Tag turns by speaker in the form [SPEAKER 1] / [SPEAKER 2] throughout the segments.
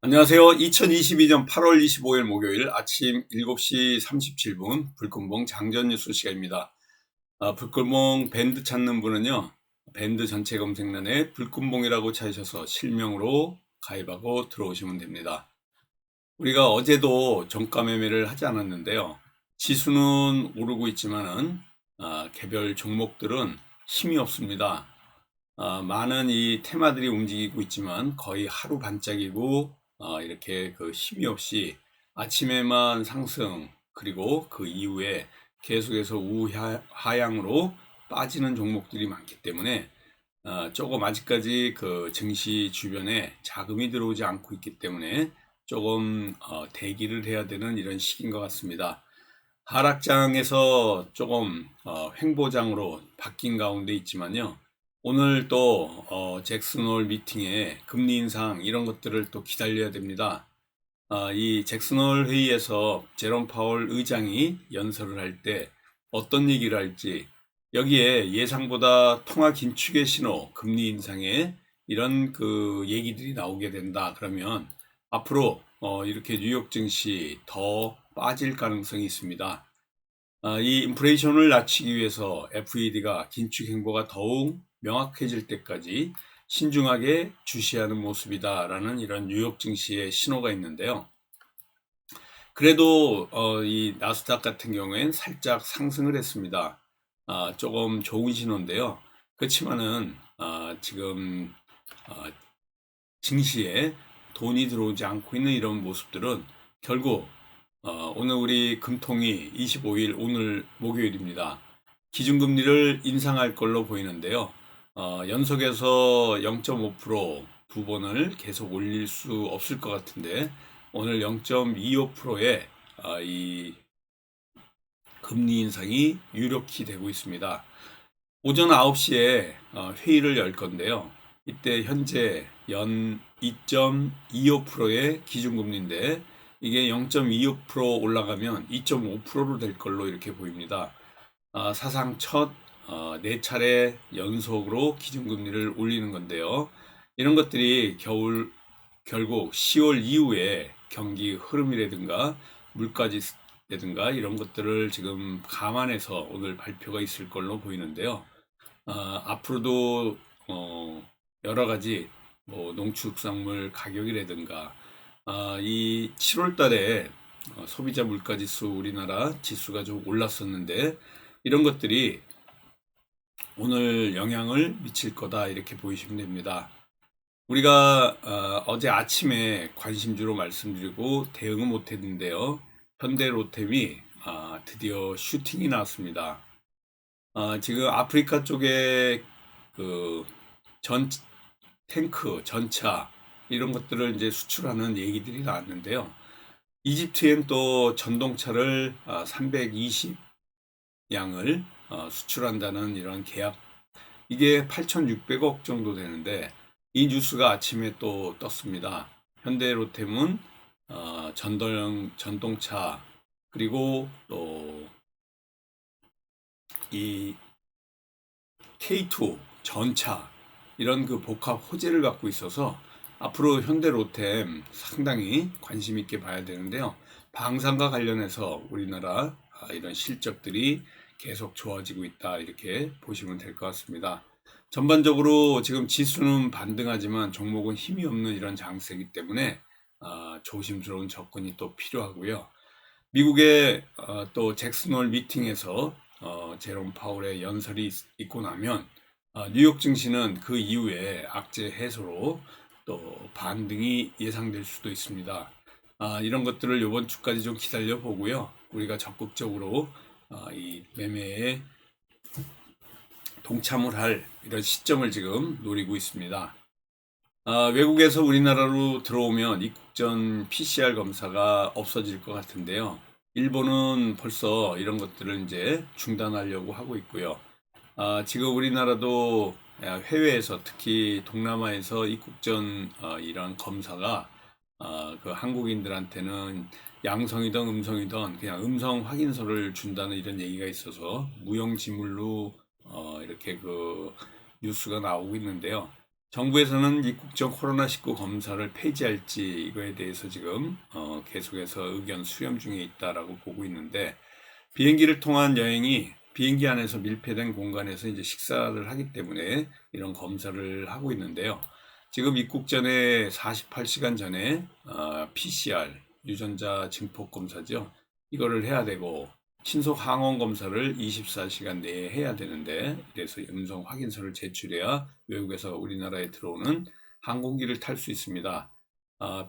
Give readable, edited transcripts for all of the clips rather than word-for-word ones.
[SPEAKER 1] 안녕하세요. 2022년 8월 25일 목요일 아침 7시 37분 불금봉 장전 뉴스 시간입니다. 불금봉 밴드 찾는 분은요, 밴드 전체 검색란에 불금봉이라고 찾으셔서 실명으로 가입하고 들어오시면 됩니다. 우리가 어제도 종가 매매를 하지 않았는데요. 지수는 오르고 있지만은 개별 종목들은 힘이 없습니다. 많은 이 테마들이 움직이고 있지만 거의 하루 반짝이고 이렇게 그 힘이 없이 아침에만 상승, 그리고 그 이후에 계속해서 우하향으로 빠지는 종목들이 많기 때문에 조금 아직까지 그 증시 주변에 자금이 들어오지 않고 있기 때문에 조금 대기를 해야 되는 이런 시기인 것 같습니다. 하락장에서 조금 횡보장으로 바뀐 가운데 있지만요. 오늘 또 잭슨홀 미팅에 금리 인상 이런 것들을 또 기다려야 됩니다. 이 잭슨홀 회의에서 제롬 파월 의장이 연설을 할 때 어떤 얘기를 할지, 여기에 예상보다 통화 긴축의 신호, 금리 인상의 이런 그 얘기들이 나오게 된다 그러면 앞으로 이렇게 뉴욕 증시 더 빠질 가능성이 있습니다. 이 인플레이션을 낮추기 위해서 FED가 긴축 행보가 더욱 명확해질 때까지 신중하게 주시하는 모습이다라는 이런 뉴욕 증시의 신호가 있는데요. 그래도 이 나스닥 같은 경우엔 살짝 상승을 했습니다. 조금 좋은 신호인데요. 그렇지만은 지금 증시에 돈이 들어오지 않고 있는 이런 모습들은 결국 오늘 우리 금통위 25일 오늘 목요일입니다. 기준금리를 인상할 걸로 보이는데요. 연속해서 0.5% 두 번을 계속 올릴 수 없을 것 같은데 오늘 0.25%의 이 금리 인상이 유력히 되고 있습니다. 오전 9시에 회의를 열 건데요. 이때 현재 연 2.25%의 기준금리인데 이게 0.25% 올라가면 2.5%로 될 걸로 이렇게 보입니다. 사상 첫 4차례 연속으로 기준금리를 올리는 건데요. 이런 것들이 결국 10월 이후에 경기 흐름이라든가 물가지라든가 이런 것들을 지금 감안해서 오늘 발표가 있을 걸로 보이는데요. 앞으로도 여러 가지 뭐 농축산물 가격이라든가 이 7월 달에 소비자 물가지수 우리나라 지수가 좀 올랐었는데 이런 것들이 오늘 영향을 미칠 거다 이렇게 보시면 됩니다. 우리가 어제 아침에 관심주로 말씀드리고 대응을 못했는데요. 현대로템이 드디어 슈팅이 나왔습니다. 지금 아프리카 쪽에 그 탱크, 전차 이런 것들을 이제 수출하는 얘기들이 나왔는데요. 이집트엔 또 전동차를 320 양을 수출한다는 이런 계약, 이게 8,600억 정도 되는데 이 뉴스가 아침에 또 떴습니다. 현대로템은 전동차 그리고 또 이 K2 전차 이런 그 복합 호재를 갖고 있어서 앞으로 현대로템 상당히 관심 있게 봐야 되는데요. 방산과 관련해서 우리나라 이런 실적들이 계속 좋아지고 있다 이렇게 보시면 될 것 같습니다. 전반적으로 지금 지수는 반등하지만 종목은 힘이 없는 이런 장세이기 때문에 조심스러운 접근이 또 필요하고요. 미국의 또 잭슨홀 미팅에서 제롬 파월의 연설이 있고 나면 뉴욕 증시는 그 이후에 악재 해소로 또 반등이 예상될 수도 있습니다. 이런 것들을 이번 주까지 좀 기다려 보고요. 우리가 적극적으로 이 매매에 동참을 할 이런 시점을 지금 노리고 있습니다. 외국에서 우리나라로 들어오면 입국 전 PCR 검사가 없어질 것 같은데요. 일본은 벌써 이런 것들을 이제 중단하려고 하고 있고요. 지금 우리나라도 해외에서 특히 동남아에서 입국 전 이런 검사가 그 한국인들한테는 양성이든 음성이든 그냥 음성 확인서를 준다는 이런 얘기가 있어서 무용지물로 이렇게 그 뉴스가 나오고 있는데요. 정부에서는 입국적 코로나19 검사를 폐지할지 이거에 대해서 지금 계속해서 의견 수렴 중에 있다라고 보고 있는데, 비행기를 통한 여행이 비행기 안에서 밀폐된 공간에서 이제 식사를 하기 때문에 이런 검사를 하고 있는데요. 지금 입국 전에 48시간 전에 PCR 유전자 증폭 검사죠. 이거를 해야 되고, 신속 항원 검사를 24시간 내에 해야 되는데, 그래서 음성 확인서를 제출해야 외국에서 우리나라에 들어오는 항공기를 탈 수 있습니다.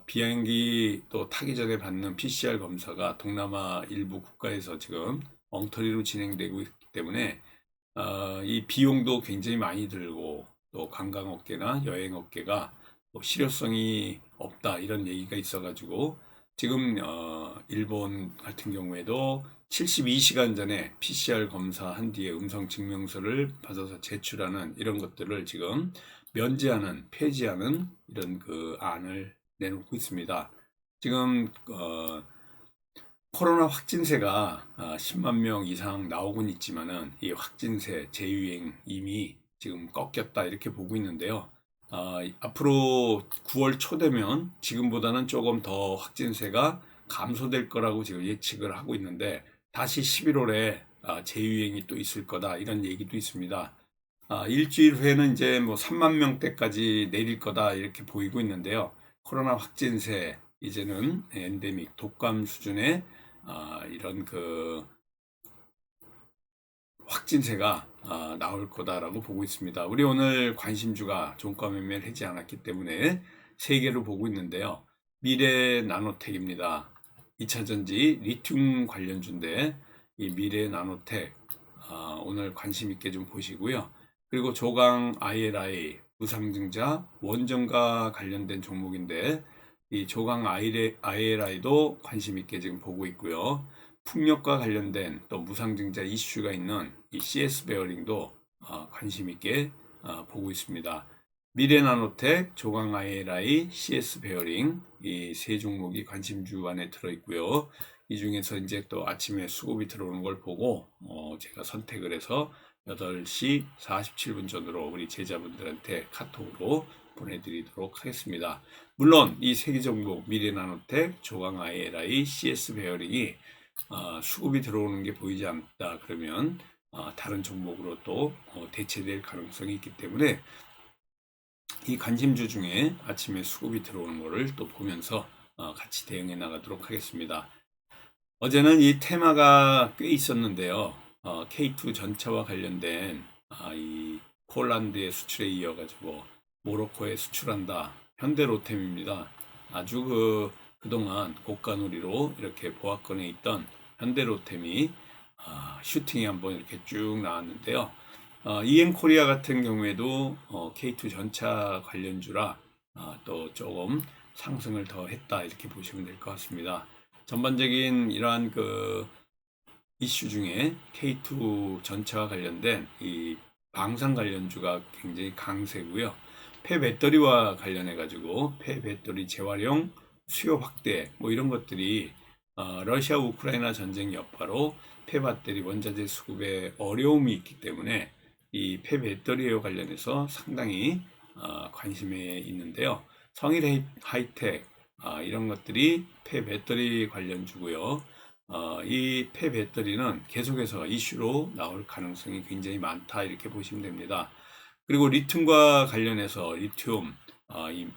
[SPEAKER 1] 비행기 또 타기 전에 받는 PCR 검사가 동남아 일부 국가에서 지금 엉터리로 진행되고 있기 때문에 이 비용도 굉장히 많이 들고, 또 관광업계나 여행업계가 또 실효성이 없다 이런 얘기가 있어가지고, 지금 일본 같은 경우에도 72시간 전에 PCR 검사한 뒤에 음성 증명서를 받아서 제출하는 이런 것들을 지금 면제하는, 폐지하는 이런 그 안을 내놓고 있습니다. 지금 코로나 확진세가 10만 명 이상 나오곤 있지만은 이 확진세 재유행 이미 지금 꺾였다 이렇게 보고 있는데요. 앞으로 9월 초 되면 지금보다는 조금 더 확진세가 감소될 거라고 지금 예측을 하고 있는데, 다시 11월에 재유행이 또 있을 거다 이런 얘기도 있습니다. 일주일 후에는 이제 뭐 3만 명대까지 내릴 거다 이렇게 보이고 있는데요. 코로나 확진세 이제는 엔데믹 독감 수준의 이런 그 확진세가 나올 거다라고 보고 있습니다. 우리 오늘 관심주가 종가 매매를 하지 않았기 때문에 세 개로 보고 있는데요. 미래 나노텍입니다. 2차전지 리튬 관련주인데, 이 미래 나노텍 오늘 관심 있게 좀 보시고요. 그리고 조강 ILI 무상증자 원전과 관련된 종목인데, 이 조강 ILI도 관심 있게 지금 보고 있고요. 풍력과 관련된 또 무상증자 이슈가 있는 이 CS 베어링도 관심 있게 보고 있습니다. 미래나노텍, 조강 ILI, CS 베어링 이 세 종목이 관심주 안에 들어 있고요. 이 중에서 이제 또 아침에 수급이 들어오는 걸 보고 제가 선택을 해서 8시 47분 전으로 우리 제자분들한테 카톡으로 보내드리도록 하겠습니다. 물론 이 세 개 종목 미래나노텍, 조강 ILI, CS 베어링이 수급이 들어오는 게 보이지 않다 그러면 다른 종목으로 또 대체될 가능성이 있기 때문에 이 관심주 중에 아침에 수급이 들어오는 거를 또 보면서 같이 대응해 나가도록 하겠습니다. 어제는 이 테마가 꽤 있었는데요. K2 전차와 관련된 이 폴란드의 수출에 이어가지고 모로코에 수출한다. 현대로템입니다. 아주 그동안 고가놀이로 이렇게 보합권에 있던 현대로템이 슈팅이 한번 이렇게 쭉 나왔는데요. EM코리아 같은 경우에도 K2 전차 관련주라 또 조금 상승을 더 했다 이렇게 보시면 될 것 같습니다. 전반적인 이러한 그 이슈 중에 K2 전차와 관련된 이 방산 관련주가 굉장히 강세고요. 폐배터리와 관련해 가지고 폐배터리 재활용 수요 확대 뭐 이런 것들이 러시아 우크라이나 전쟁 여파로 폐배터리 원자재 수급에 어려움이 있기 때문에 이 폐배터리와 관련해서 상당히 관심이 있는데요. 성일 하이텍 이런 것들이 폐배터리 관련주고요. 이 폐배터리는 계속해서 이슈로 나올 가능성이 굉장히 많다 이렇게 보시면 됩니다. 그리고 리튬과 관련해서 리튬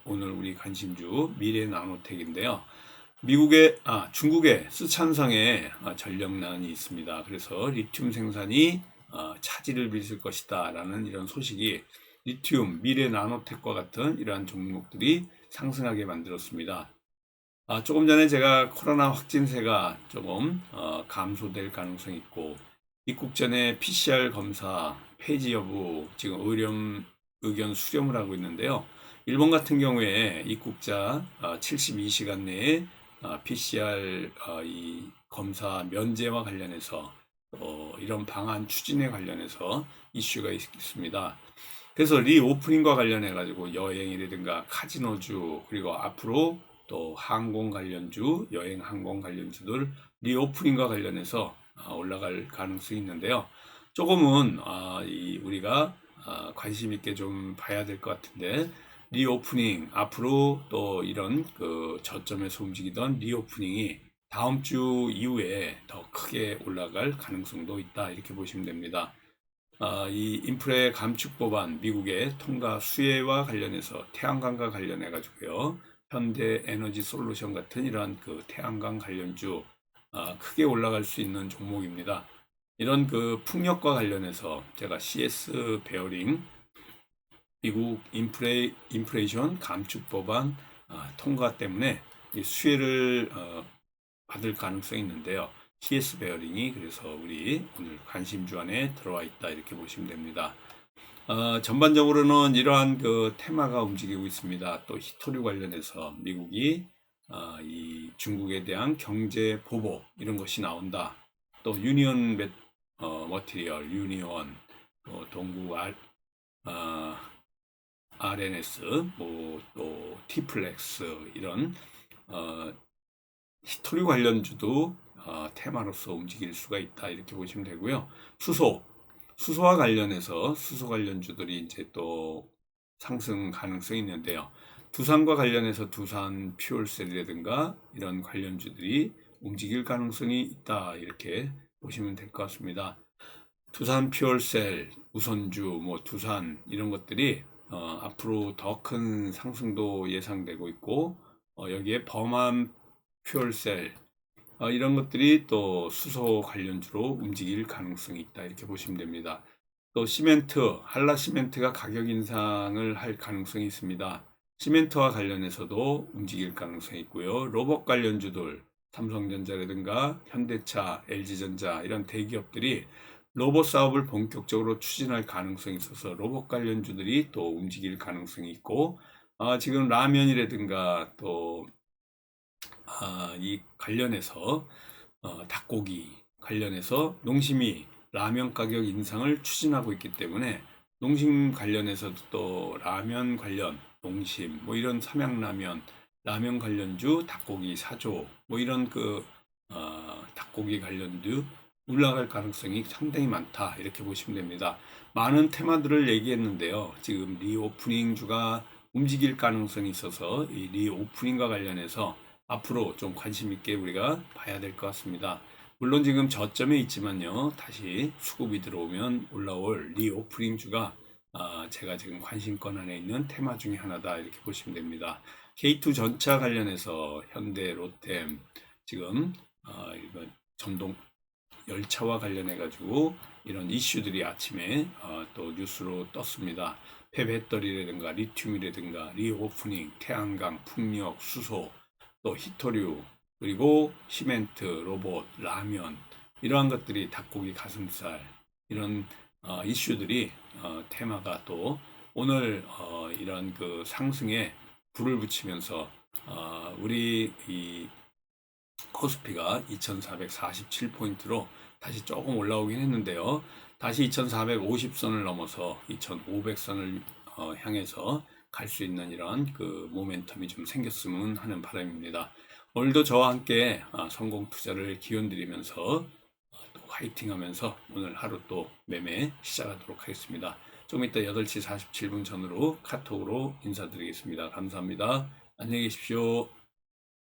[SPEAKER 1] 오늘 우리 관심주 미래 나노텍인데요. 중국의 쓰촨성에 전력난이 있습니다. 그래서 리튬 생산이 차질을 빚을 것이다 라는 이런 소식이 리튬, 미래 나노텍과 같은 이러한 종목들이 상승하게 만들었습니다. 조금 전에 제가 코로나 확진세가 조금 감소될 가능성이 있고, 입국 전에 PCR 검사 폐지 여부 지금 의견 수렴을 하고 있는데요. 일본 같은 경우에 입국자 72시간 내에 PCR 이 검사 면제와 관련해서 이런 방안 추진에 관련해서 이슈가 있습니다. 그래서 리오프닝과 관련해 가지고 여행이라든가 카지노주, 그리고 앞으로 또 항공 관련주, 여행 항공 관련주들 리오프닝과 관련해서 올라갈 가능성이 있는데요. 조금은 우리가 관심 있게 좀 봐야 될 것 같은데, 리오프닝 앞으로 또 이런 그 저점에서 움직이던 리오프닝이 다음 주 이후에 더 크게 올라갈 가능성도 있다 이렇게 보시면 됩니다. 이 인프레 감축 법안 미국의 통과 수혜와 관련해서 태양광과 관련해 가지고요. 현대 에너지 솔루션 같은 이러한 그 태양광 관련주 크게 올라갈 수 있는 종목입니다. 이런 그 풍력과 관련해서 제가 CS 베어링 미국 인플레이션 감축 법안 통과 때문에 이 수혜를 받을 가능성이 있는데요. CS 베어링이 그래서 우리 오늘 관심주 안에 들어와 있다 이렇게 보시면 됩니다. 전반적으로는 이러한 그 테마가 움직이고 있습니다. 또 히토류 관련해서 미국이 이 중국에 대한 경제 보복 이런 것이 나온다. 또 유니온 머티리얼, 유니온, 동국 RNS, 또 티플렉스 이런 히토류 관련주도 테마로서 움직일 수가 있다 이렇게 보시면 되고요. 수소와 관련해서 수소 관련주들이 이제 또 상승 가능성이 있는데요. 두산과 관련해서 두산 퓨얼셀이라든가 이런 관련주들이 움직일 가능성이 있다 이렇게 보시면 될 것 같습니다. 두산 퓨얼셀, 우선주, 두산 이런 것들이 앞으로 더 큰 상승도 예상되고 있고 여기에 범한 퓨얼셀 이런 것들이 또 수소 관련주로 움직일 가능성이 있다 이렇게 보시면 됩니다. 또 시멘트, 한라 시멘트가 가격 인상을 할 가능성이 있습니다. 시멘트와 관련해서도 움직일 가능성이 있고요. 로봇 관련주들, 삼성전자라든가 현대차, LG전자 이런 대기업들이 로봇 사업을 본격적으로 추진할 가능성이 있어서 로봇 관련주들이 또 움직일 가능성이 있고 지금 라면이라든가 또 이 관련해서 닭고기 관련해서 농심이 라면 가격 인상을 추진하고 있기 때문에 농심 관련해서도 또 라면 관련 농심 이런 삼양라면 라면 관련주 닭고기 사조 이런 그 닭고기 관련주 올라갈 가능성이 상당히 많다 이렇게 보시면 됩니다. 많은 테마들을 얘기했는데요. 지금 리오프닝 주가 움직일 가능성이 있어서 이 리오프닝과 관련해서 앞으로 좀 관심 있게 우리가 봐야 될 것 같습니다. 물론 지금 저점에 있지만요. 다시 수급이 들어오면 올라올 리오프닝 주가 제가 지금 관심권 안에 있는 테마 중에 하나다 이렇게 보시면 됩니다. K2 전차 관련해서 현대, 롯데 지금 이거 전동 열차와 관련해 가지고 이런 이슈들이 아침에 또 뉴스로 떴습니다. 폐배터리라든가 리튬이라든가 리오프닝, 태양광, 풍력, 수소, 또 히토류, 그리고 시멘트, 로봇, 라면 이러한 것들이 닭고기, 가슴살 이런 이슈들이 테마가 또 오늘 이런 그 상승에 불을 붙이면서 우리 이 코스피가 2447포인트로 다시 조금 올라오긴 했는데요. 다시 2450선을 넘어서 2500선을 향해서 갈 수 있는 이런 그 모멘텀이 좀 생겼으면 하는 바람입니다. 오늘도 저와 함께 성공 투자를 기원 드리면서 또 화이팅 하면서 오늘 하루 또 매매 시작하도록 하겠습니다. 좀 이따 8시 47분 전으로 카톡으로 인사드리겠습니다. 감사합니다. 안녕히 계십시오.